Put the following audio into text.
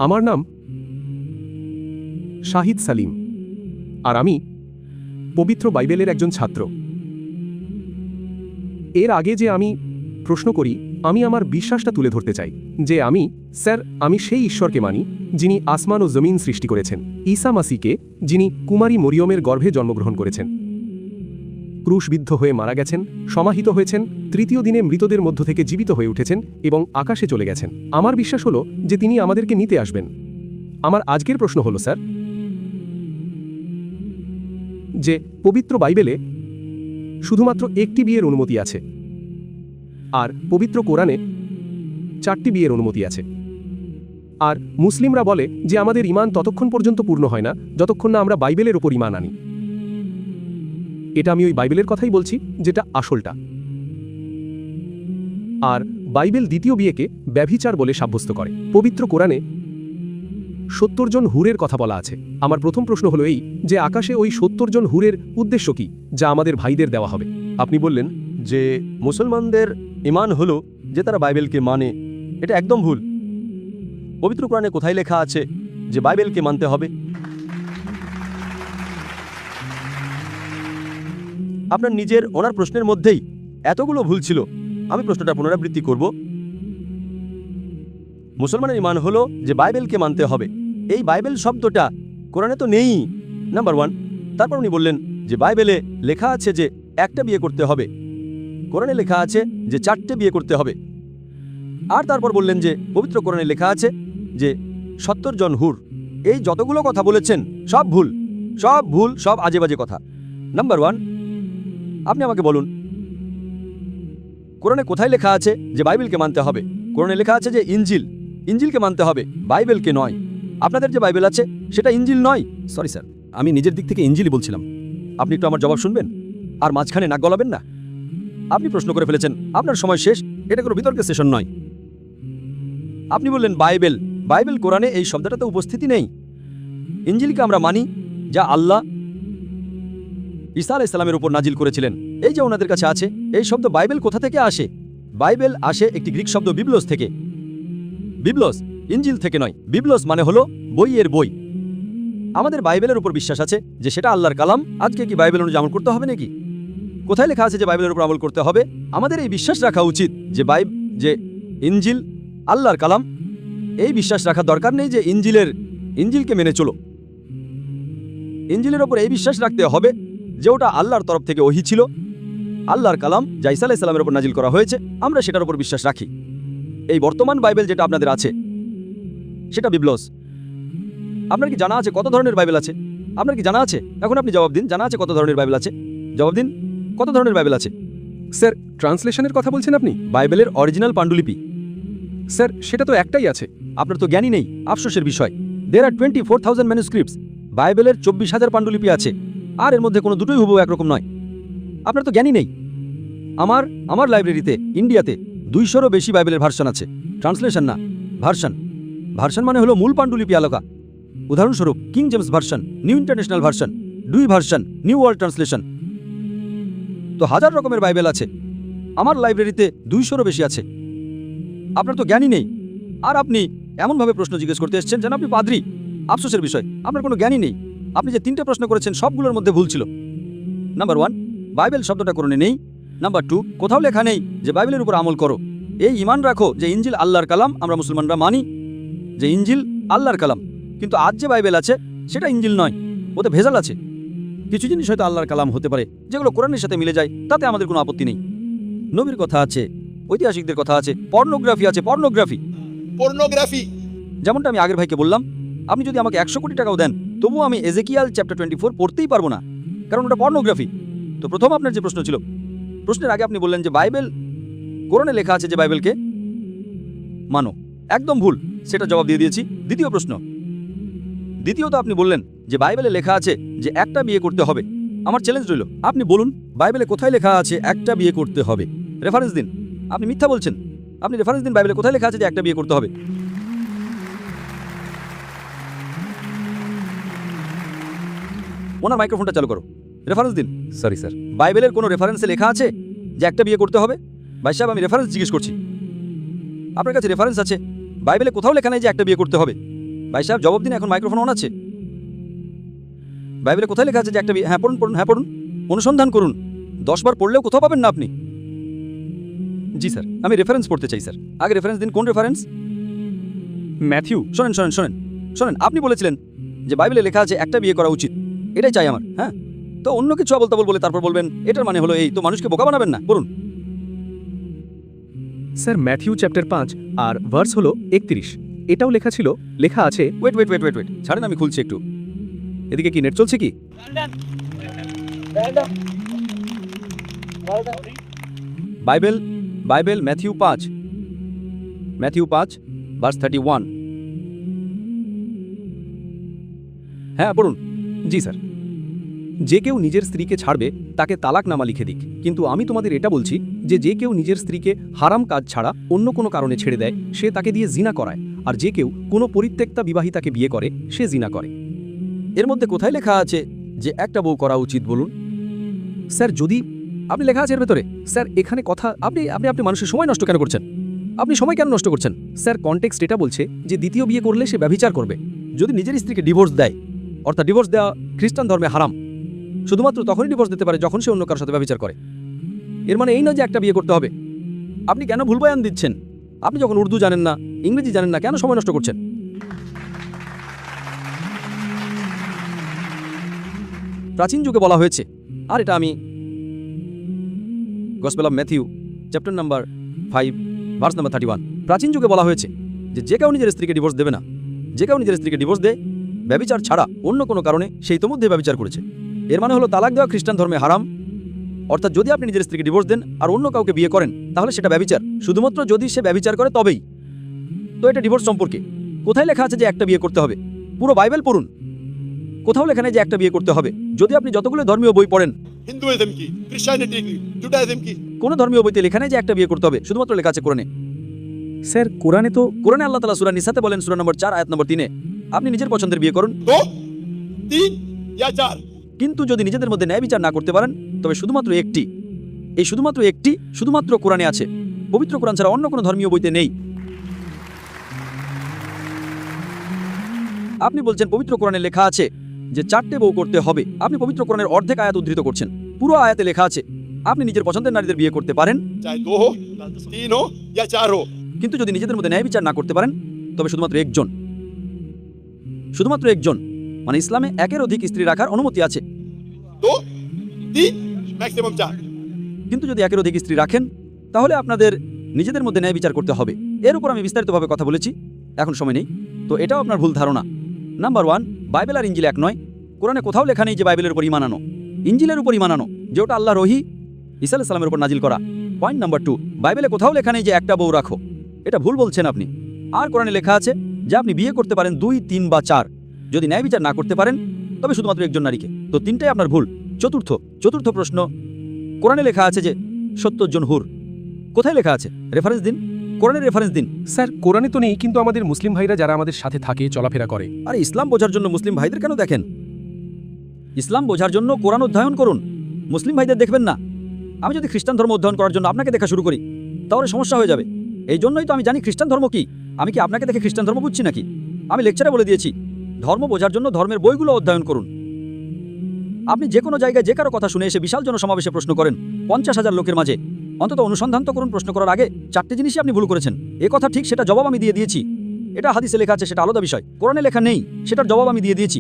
আমার নাম শাহিদ সালিম, আর আমি পবিত্র বাইবেলের একজন ছাত্র। এর আগে যে আমি প্রশ্ন করি, আমি আমার বিশ্বাসটা তুলে ধরতে চাই যে আমি সেই ঈশ্বরকে মানি যিনি আসমান ও জমিন সৃষ্টি করেছেন, ঈসা মাসিকে যিনি কুমারী মরিয়মের গর্ভে জন্মগ্রহণ করেছেন, ক্রুশবিদ্ধ হয়ে মারা গেছেন, সমাহিত হয়েছেন, তৃতীয় দিনে মৃতদের মধ্য থেকে জীবিত হয়ে উঠেছেন এবং আকাশে চলে গেছেন। আমার বিশ্বাস হলো যে তিনি আমাদেরকে নিতে আসবেন। আমার আজকের প্রশ্ন হলো স্যার, যে পবিত্র বাইবেলে শুধুমাত্র একটি বিয়ের অনুমতি আছে, আর পবিত্র কোরআনে 4টি বিয়ের অনুমতি আছে। আর মুসলিমরা বলে যে আমাদের ঈমান ততক্ষণ পর্যন্ত পূর্ণ হয় না যতক্ষণ না আমরা বাইবেলের উপর ঈমান আনি। এটা আমি ওই বাইবেলের কথাই বলছি যেটা আসলটা। আর বাইবেল দ্বিতীয় বিয়েকে ব্যভিচার বলে সাব্যস্ত করে। পবিত্র কোরআনে 70 জন হুরের কথা বলা আছে। আমার প্রথম প্রশ্ন হলো এই যে আকাশে ওই 70 জন হুরের উদ্দেশ্য কি, যা আমাদের ভাইদের দেওয়া হবে? আপনি বললেন যে মুসলমানদের ঈমান হলো যে তারা বাইবেলকে মানে। এটা একদম ভুল। পবিত্র কোরআনে কোথায় লেখা আছে যে বাইবেলকে মানতে হবে? আপনার নিজের ওনার প্রশ্নের মধ্যেই এতগুলো ভুল ছিল। আমি প্রশ্নটা পুনরাবৃত্তি করব। মুসলমানের ঈমান হলো যে বাইবেলকে মানতে হবে। এই বাইবেল শব্দটা কোরআনে তো নেই, নাম্বার 1। তারপর উনি বললেন যে বাইবেলে লেখা আছে যে একটা বিয়ে করতে হবে, কোরআনে লেখা আছে যে 4টে বিয়ে করতে হবে। আর তারপর বললেন যে পবিত্র কোরআনে লেখা আছে যে 70 জন হুর। এই যতগুলো কথা বলেছেন সব ভুল, সব ভুল, সব আজে বাজে কথা। নাম্বার 1, আপনি আমাকে বলুন কোরআনে কোথায় লেখা আছে যে বাইবেলকে মানতে হবে? কোরআনে লেখা আছে যে ইঞ্জিলকে মানতে হবে, বাইবেলকে নয়। আপনাদের যে বাইবেল আছে সেটা ইঞ্জিল নয়। সরি স্যার, আমি নিজের দিক থেকে ইঞ্জিলই বলছিলাম। আপনি একটু আমার জবাব শুনবেন আর মাঝখানে নাক গলাবেন না। আপনি প্রশ্ন করে ফেলেছেন, আপনার সময় শেষ। এটা কোনো বিতর্কের সেশন নয়। আপনি বললেন বাইবেল কোরআনে এই শব্দটাতে উপস্থিতি নেই। ইঞ্জিলকে আমরা মানি যা আল্লাহ ঈসা আলাইহিস সালামের উপর নাজিল করেছিলেন, এই যে ওনাদের কাছে আছে। এই শব্দ বাইবেল কোথা থেকে আসে? বাইবেল আসে একটি গ্রিক শব্দ বিবলস থেকে। বিবলস ইঞ্জিল থেকে নয়। বিবলস মানে হলো বইয়ের বই। আমাদের বাইবেলের উপর বিশ্বাস আছে যে সেটা আল্লাহর কালাম। আজকে কি বাইবেল অনুযায়ী আমল করতে হবে নাকি? কোথায় লেখা আছে যে বাইবেলের উপর আমল করতে হবে? আমাদের এই বিশ্বাস রাখা উচিত যে ইঞ্জিল আল্লাহর কালাম। এই বিশ্বাস রাখার দরকার নেই যে ইঞ্জিলকে মেনে চলো। ইঞ্জিলের ওপর এই বিশ্বাস রাখতে হবে যে ওটা আল্লাহর তরফ থেকে ওহী ছিল, আল্লাহর কালাম যা ঈসা আলাইহিস সালামের উপর নাজিল করা হয়েছে। আমরা সেটার উপর বিশ্বাস রাখি। এই বর্তমান বাইবেল যেটা আপনাদের আছে সেটা বিবলস। আপনার কি জানা আছে কত ধরনের বাইবেল আছে? আপনার কি জানা আছে? এখন আপনি জবাব দিন, জানা আছে কত ধরনের বাইবেল আছে? জবাব দিন, কত ধরনের বাইবেল আছে? স্যার, ট্রান্সলেশনের কথা বলছেন আপনি? বাইবেলের অরিজিনাল পাণ্ডুলিপি। স্যার, সেটা তো একটাই আছে। আপনার তো জ্ঞানই নেই, আফসোসের বিষয়। There are 24,000 ম্যানুস্ক্রিপ্টস। বাইবেলের 24,000 পাণ্ডুলিপি আছে, আর এর মধ্যে কোনো দুটোই হুবহু একরকম নয়। আপনার তো জ্ঞানই নেই। আমার লাইব্রেরিতে ইন্ডিয়াতে 200-রও বেশি বাইবেলের ভার্সন আছে। ট্রান্সলেশন না, ভার্সন। ভার্সন মানে হলো মূল পাণ্ডুলিপি আলাদা। উদাহরণস্বরূপ King James Version, New International Version, Douay Version, New World Translation. তো 1000 রকমের বাইবেল আছে। আমার লাইব্রেরিতে 200-রও বেশি আছে। আপনার তো জ্ঞানই নেই, আর আপনি এমনভাবে প্রশ্ন জিজ্ঞেস করতে এসেছেন যেন আপনি পাদ্রী। আফসোসের বিষয়, আপনার কোনো জ্ঞানই নেই। আপনি যে 3টে প্রশ্ন করেছেন সবগুলোর মধ্যে ভুল ছিল। নাম্বার 1, বাইবেল শব্দটা কোরআনে নেই। নাম্বার 2, কোথাও লেখা নেই যে বাইবেলের উপর আমল করো। এই ঈমান রাখো যে ইঞ্জিল আল্লাহর কালাম। আমরা মুসলমানরা মানি যে ইঞ্জিল আল্লাহর কালাম, কিন্তু আজ যে বাইবেল আছে সেটা ইঞ্জিল নয়, ওতে ভেজাল আছে। কিছু জিনিস হয়তো আল্লাহর কালাম হতে পারে যেগুলো কোরআনের সাথে মিলে যায়, তাতে আমাদের কোনো আপত্তি নেই। নবীর কথা আছে, ঐতিহাসিকদের কথা আছে, পর্নোগ্রাফি আছে। পর্নোগ্রাফি যেমনটা আমি আগের ভাইকে বললাম, আপনি যদি আমাকে 100 কোটি টাকাও দেন তবুও আমি এজেকিয়াল চ্যাপ্টার 24 পড়তেই পারবো না, কারণ ওটা পর্নোগ্রাফি। তো প্রথম আপনার যে প্রশ্ন ছিল, প্রশ্নের আগে আপনি বললেন যে বাইবেল কোরআনে লেখা আছে যে বাইবেলকে মানো। একদম ভুল, সেটা জবাব দিয়ে দিয়েছি। দ্বিতীয়ত আপনি বললেন যে বাইবেলে লেখা আছে যে একটা বিয়ে করতে হবে। আমার চ্যালেঞ্জ রইল, আপনি বলুন বাইবেলে কোথায় লেখা আছে একটা বিয়ে করতে হবে? রেফারেন্স দিন। আপনি মিথ্যা বলছেন, আপনি রেফারেন্স দিন বাইবেলে কোথায় লেখা আছে যে একটা বিয়ে করতে হবে। ওনার মাইক্রোফোনটা চালু করো, রেফারেন্স দিন। Sorry sir. বাইবেলের কোনো রেফারেন্সে লেখা আছে যে একটা বিয়ে করতে হবে? ভাই সাহেব, আমি রেফারেন্স জিজ্ঞেস করছি। আপনার কাছে রেফারেন্স আছে? বাইবেলে কোথাও লেখা নেই যে একটা বিয়ে করতে হবে। ভাই সাহেব জবাব দিন, এখন মাইক্রোফোন অন আছে। বাইবেলে কোথায় লেখা আছে যে একটা বিয়ে? হ্যাঁ পড়ুন পড়ুন, হ্যাঁ পড়ুন, অনুসন্ধান করুন। 10 বার পড়লেও কোথাও পাবেন না আপনি। জি স্যার, আমি রেফারেন্স পড়তে চাই স্যার। আগে রেফারেন্স দিন। কোন রেফারেন্স? ম্যাথিউ। শোনেন শোনেন শোনেন শোনেন, আপনি বলেছিলেন যে বাইবেলে লেখা আছে একটা বিয়ে করা উচিত, এটাই চাই আমার। হ্যাঁ, তো অন্য কিছু আবল তাবল বলে তারপর বলবেন এটার মানে হলো এই, তো মানুষকে বোকা বানাবেন না। পড়ুন। স্যার ম্যাথিউ চ্যাপ্টার 5 আর ভার্স হলো 31। এটাও লেখা আছে। Wait wait wait wait wait, ছাড়েন আমি খুলছি একটু। এদিকে কি নেট চলছে কি? Bible Bible Matthew 5 verse 31। হ্যাঁ পড়ুন। জি স্যার। যে কেউ নিজের স্ত্রীকে ছাড়বে তাকে তালাকনামা লিখে দিক, কিন্তু আমি তোমাদের এটা বলছি যে যে কেউ নিজের স্ত্রীকে হারাম কাজ ছাড়া অন্য কোনো কারণে ছেড়ে দেয় সে তাকে দিয়ে জিনা করায়, আর যে কেউ কোনো পরিত্যক্তা বিবাহিতাকে বিয়ে করে সে জিনা করে। এর মধ্যে কোথায় লেখা আছে যে একটা বউ করা উচিত বলুন? স্যার যদি আপনি লেখা আছে এর ভেতরে। স্যার এখানে কথা আপনি আপনি আপনি মানুষের সময় নষ্ট কেন করছেন? আপনি সময় কেন নষ্ট করছেন? স্যার কনটেক্সট এটা বলছে যে দ্বিতীয় বিয়ে করলে সে ব্যভিচার করবে। যদি নিজের স্ত্রীকে ডিভোর্স দেয়, অর্থাৎ ডিভোর্স দেওয়া খ্রিস্টান ধর্মে হারাম, শুধুমাত্র তখনই ডিভোর্স দিতে পারে যখন সে অন্য কারোর সাথে ব্যভিচার করে। এর মানে এই নয় যে একটা বিয়ে করতে হবে। আপনি কেন ভুল বয়ান দিচ্ছেন? আপনি যখন উর্দু জানেন না, ইংরেজি জানেন না, কেন সময় নষ্ট করছেন? প্রাচীন যুগে বলা হয়েছে, আর এটা আমি gospel of Matthew chapter number 5 verse number 31। প্রাচীন যুগে বলা হয়েছে যে যে কেউ নিজের স্ত্রীকে ডিভোর্স দেবে না। যে কেউ নিজের স্ত্রীকে ডিভোর্স দেয় ব্যভিচার ছাড়া অন্য কোনো কারণে সেই ইতোমধ্যে ব্যভিচার করেছে। এর মানে হলো তালাক দেওয়া খ্রিস্টান ধর্মে হারাম, অর্থাৎ যদি আপনি নিজের স্ত্রীকে ডিভোর্স দেন আর অন্য কাউকে বিয়ে করেন তাহলে সেটা ব্যভিচার, শুধুমাত্র যদি সে ব্যভিচার করে তবেই। তো এটা ডিভোর্স সম্পর্কে কোথায় লেখা আছে যে একটা বিয়ে করতে হবে? পুরো বাইবেল পড়ুন, কোথাও লেখা নেই যে একটা বিয়ে করতে হবে। যদি আপনি যতগুলো ধর্মীয় বই পড়েন, हिंदुइज्म की, क्रिश्चियनिटी की, जुडाइज्म की, কোনো ধর্মীয় বইতে লেখা নেই যে একটা বিয়ে করতে হবে, শুধুমাত্র লেখা আছে কোরআনে। স্যার কোরআনে তো কোরআনে আল্লাহ তাআলা সূরা নিসাতে বলেন, সূরা নম্বর 4 আয়াত নম্বর 3 আপনি নিজের পছন্দের বিয়ে করুন, 2, 3 या 4। কিন্তু যদি নিজেদের মধ্যে ন্যায় বিচার না করতে পারেন তবে শুধুমাত্র একটি, এই শুধুমাত্র একটি শুধুমাত্র কোরআনে আছে। পবিত্র কোরআন ছাড়া অন্য কোনো ধর্মীয় বইতে নেই। আপনি বলছেন পবিত্র কোরআনে লেখা আছে যে 4টে বউ করতে হবে। আপনি পবিত্র কোরআনের অর্ধেক আয়াত উদ্ধৃত করছেন। পুরো আয়াতে লেখা আছে আপনি নিজের পছন্দের নারীদের বিয়ে করতে পারেন, चाहे 2 हो, 3 हो या 4 हो। কিন্তু যদি নিজেদের মধ্যে ন্যায় বিচার না করতে পারেন তবে শুধুমাত্র একজন, শুধুমাত্র একজন, মানে ইসলামে একের অধিক স্ত্রী রাখার অনুমতি আছে, 2, 3 मैक्सिमम 4। কিন্তু যদি একের অধিক স্ত্রী রাখেন তাহলে আপনাদের নিজেদের মধ্যে ন্যায় বিচার করতে হবে। এর উপর আমি বিস্তারিতভাবে কথা বলেছি, এখন সময় নেই। তো এটাও আপনার ভুল ধারণা। নাম্বার 1, বাইবেল আর ইঞ্জিল এক নয়। কোরআনে কোথাও লেখা নেই যে বাইবেলের উপর ঈমান আনো, ইঞ্জিলের উপর ঈমান আনো, যে ওটা আল্লাহর ওহী ঈসা আলাইহিস সালামের উপর নাজিল করা। পয়েন্ট নাম্বার 2, বাইবেলে কোথাও লেখা নেই যে একটা বউ রাখো, এটা ভুল বলছেন আপনি। আর কোরআনে লেখা আছে যে আপনি বিয়ে করতে পারেন 2, 3 বা 4, যদি ন্যায় বিচার না করতে পারেন তবে শুধুমাত্র একজন নারীকে। তো তিনটাই আপনার ভুল। চতুর্থ প্রশ্ন, কোরআনে লেখা আছে যে 70 জন হুর, কোথায় লেখা আছে? রেফারেন্স দিন, কোরআনের রেফারেন্স দিন। স্যার কোরআনে তো নেই, কিন্তু আমাদের মুসলিম ভাইরা যারা আমাদের সাথে থাকে চলাফেরা করে। আরে ইসলাম বোঝার জন্য মুসলিম ভাইদের কেন দেখেন? ইসলাম বোঝার জন্য কোরআন অধ্যয়ন করুন, মুসলিম ভাইদের দেখবেন না। আমি যদি খ্রিস্টান ধর্ম অধ্যয়ন করার জন্য আপনাকে দেখা শুরু করি তাহলে সমস্যা হয়ে যাবে। এই জন্যই তো আমি জানি খ্রিস্টান ধর্ম কি। আমি কি আপনাকে দেখে খ্রিস্টান ধর্ম বুঝছি নাকি? আমি লেকচারে বলে দিয়েছি, ধর্ম বোঝার জন্য ধর্মের বইগুলো অধ্যয়ন করুন। আপনি যে কোনো জায়গায় যে কারো কথা শুনে এসে বিশাল জনসমাবেশে প্রশ্ন করেন 50,000 লোকের মাঝে, অন্তত অনুসন্ধান তো করুন প্রশ্ন করার আগে। 4টে জিনিসই আপনি ভুল করেছেন। এ কথা ঠিক, সেটা জবাব আমি দিয়ে দিয়েছি। এটা হাদিসে লেখা আছে, সেটা আলাদা বিষয়। কোরআনে লেখা নেই, সেটার জবাব আমি দিয়ে দিয়েছি।